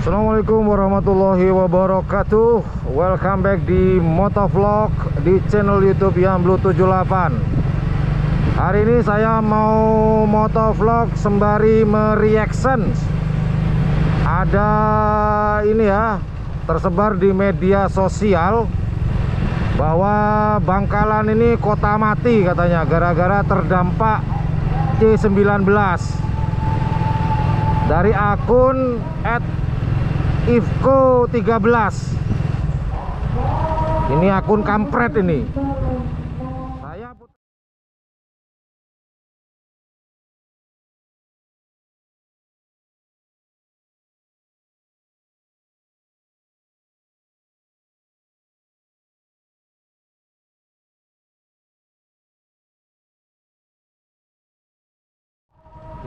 Assalamualaikum warahmatullahi wabarakatuh. Welcome back di Motovlog di channel YouTube Yamblu78. Hari ini saya mau motovlog sembari mereaction. Ada ini ya, tersebar di media sosial bahwa Bangkalan ini kota mati katanya gara-gara terdampak C19. Dari akun @ifko13. Ini akun kampret ini.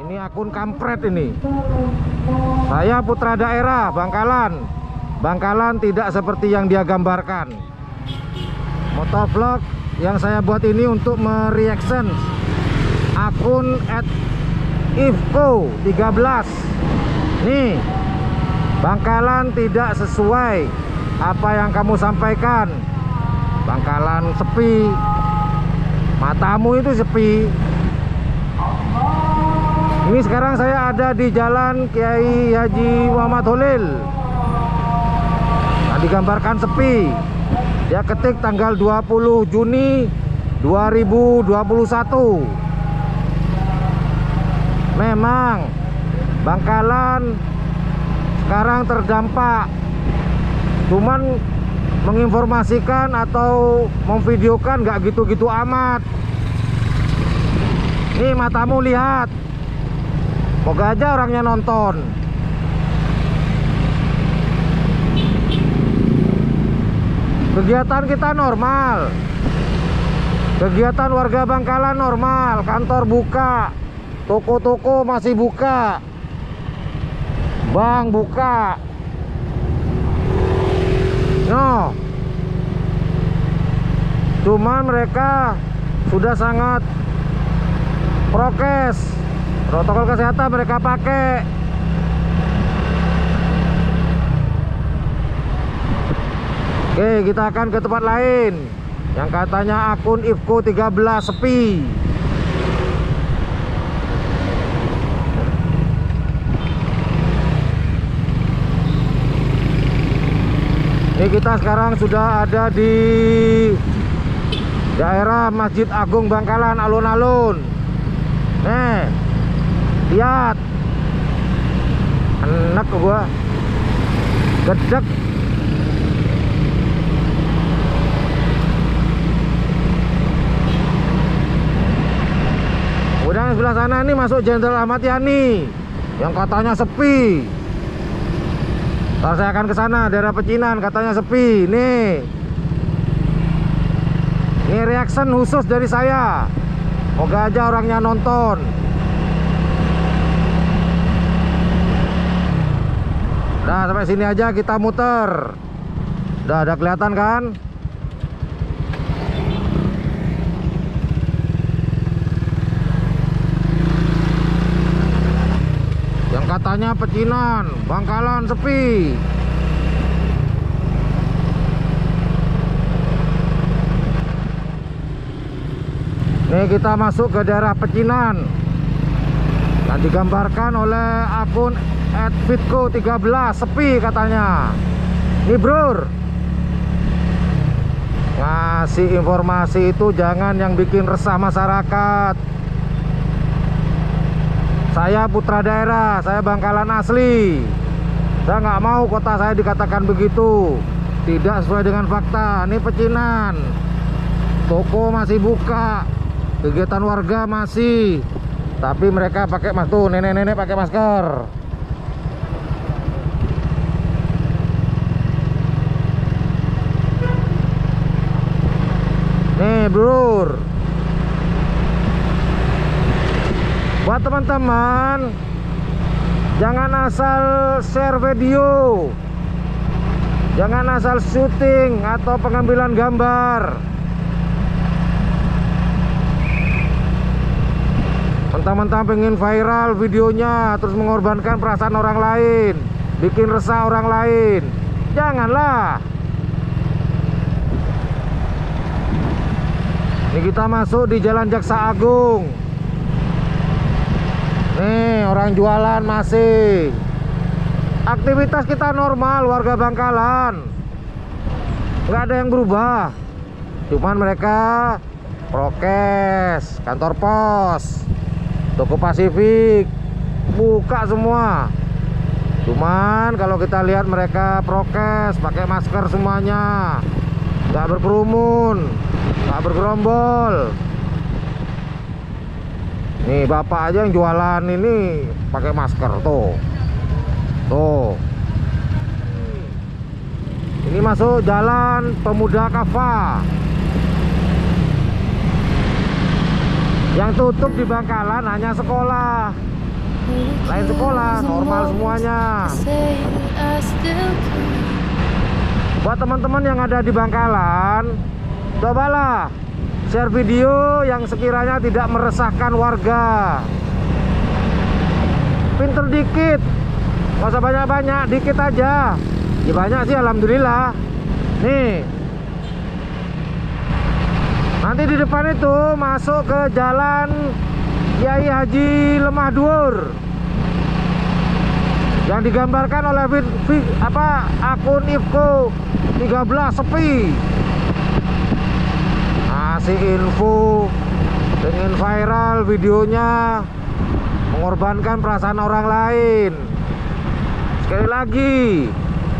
Ini akun kampret ini. Saya putra daerah Bangkalan. Bangkalan tidak seperti yang dia gambarkan. Motovlog yang saya buat ini untuk mereaction akun @ifko13. Nih, Bangkalan tidak sesuai apa yang kamu sampaikan. Bangkalan sepi. Matamu itu sepi. Ini sekarang saya ada di Jalan Kiai Haji Muhammad Holil. Nah, digambarkan sepi. Dia ketik tanggal 20 Juni 2021. Memang Bangkalan sekarang terdampak. Cuman menginformasikan atau memvideokan nggak gitu-gitu amat. Nih matamu lihat. Moga aja orangnya nonton. Kegiatan kita normal. Kegiatan warga Bangkalan normal. Kantor buka. Toko-toko masih buka. Bank buka. No. Cuman mereka sudah sangat prokes. Protokol kesehatan mereka pakai. Oke, kita akan ke tempat lain yang katanya akun ifko13 sepi. Ini kita sekarang sudah ada di daerah Masjid Agung Bangkalan, alun-alun. Nih, lihat, enak gua, gedek. Udah sebelah sana nih masuk Jenderal Ahmad Yani yang katanya sepi. Ntar saya akan ke sana, daerah Pecinan katanya sepi. Nih reaction khusus dari saya. Moga aja orangnya nonton. Nah, sampai sini aja kita muter. Udah ada kelihatan kan? Yang katanya Pecinan, Bangkalan sepi. Nih kita masuk ke daerah Pecinan yang digambarkan oleh akun @fitko13 sepi katanya. Nih bror, ngasih informasi itu jangan yang bikin resah masyarakat. Saya putra daerah, saya Bangkalan asli. Saya nggak mau kota saya dikatakan begitu. Tidak sesuai dengan fakta. Ini Pecinan, toko masih buka, kegiatan warga masih, tapi mereka pakai masker. Tuh nenek-nenek pakai masker. Nih bro, buat teman-teman, jangan asal share video, jangan asal syuting atau pengambilan gambar. Mentang-mentang pengen viral videonya terus mengorbankan perasaan orang lain. bikin resah orang lain. Janganlah. Ini kita masuk di Jalan Jaksa Agung. Nih orang jualan masih. Aktivitas kita normal warga Bangkalan. Nggak ada yang berubah. Cuman mereka prokes, kantor pos, toko Pasifik buka semua. Cuman kalau kita lihat mereka prokes, pakai masker semuanya, nggak berkerumun, nggak bergerombol. Nih bapak aja yang jualan ini pakai masker tuh. Tuh. Ini masuk Jalan Pemuda Kaffa. Yang tutup di Bangkalan hanya sekolah. Lain sekolah, normal semuanya. Buat teman-teman yang ada di Bangkalan, cobalah share video yang sekiranya tidak meresahkan warga. Pinter dikit, nggak usah banyak-banyak, dikit aja. Ya banyak sih alhamdulillah. Nih, nanti di depan itu masuk ke Jalan Kiai Haji Lemah Dhuwur yang digambarkan oleh akun Ifko 13 sepi. Ngasih info dengan viral videonya, mengorbankan perasaan orang lain. Sekali lagi,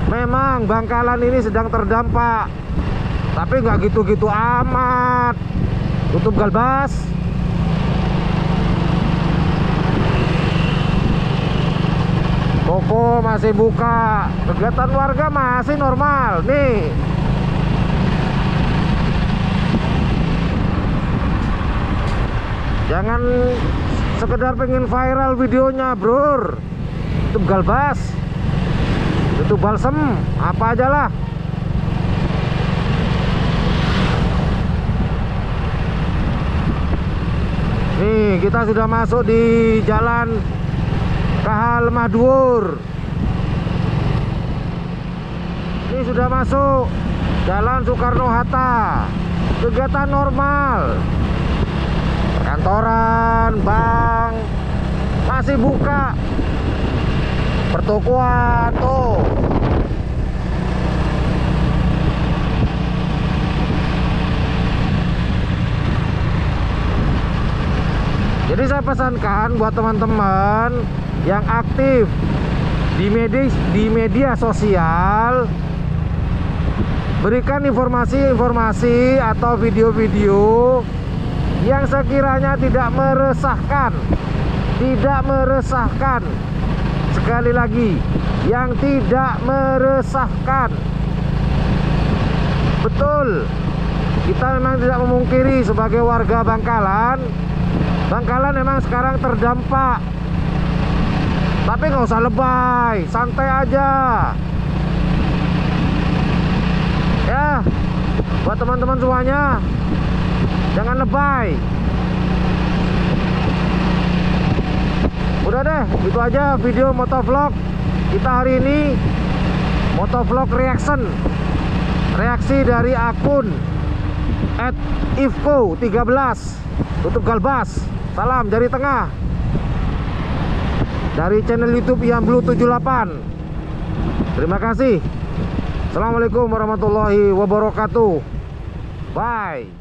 memang Bangkalan ini sedang terdampak, tapi nggak gitu-gitu amat. Tutup galbas. Toko masih buka, kegiatan warga masih normal. Nih, jangan sekedar pengen viral videonya, bro. Tutup galbas, tutup balsem, apa aja lah. Nih, kita sudah masuk di Jalan KH Lemah Dhuwur. Ini sudah masuk Jalan Soekarno-Hatta. Kegiatan normal. Perkantoran, bank masih buka. Pertokoan tuh. Jadi saya pesankan buat teman-teman yang aktif di media sosial, berikan informasi-informasi atau video-video yang sekiranya tidak meresahkan. Sekali lagi, yang tidak meresahkan. Betul, kita memang tidak memungkiri sebagai warga Bangkalan memang sekarang terdampak. Tapi nggak usah lebay, santai aja. Ya, buat teman-teman semuanya, jangan lebay. Udah deh, itu aja video motovlog kita hari ini. Motovlog reaction, reaksi dari akun @ifko13. Tutup galbas. Salam jari tengah dari channel YouTube Ian Blue 78. Terima kasih. Assalamualaikum warahmatullahi wabarakatuh. Bye.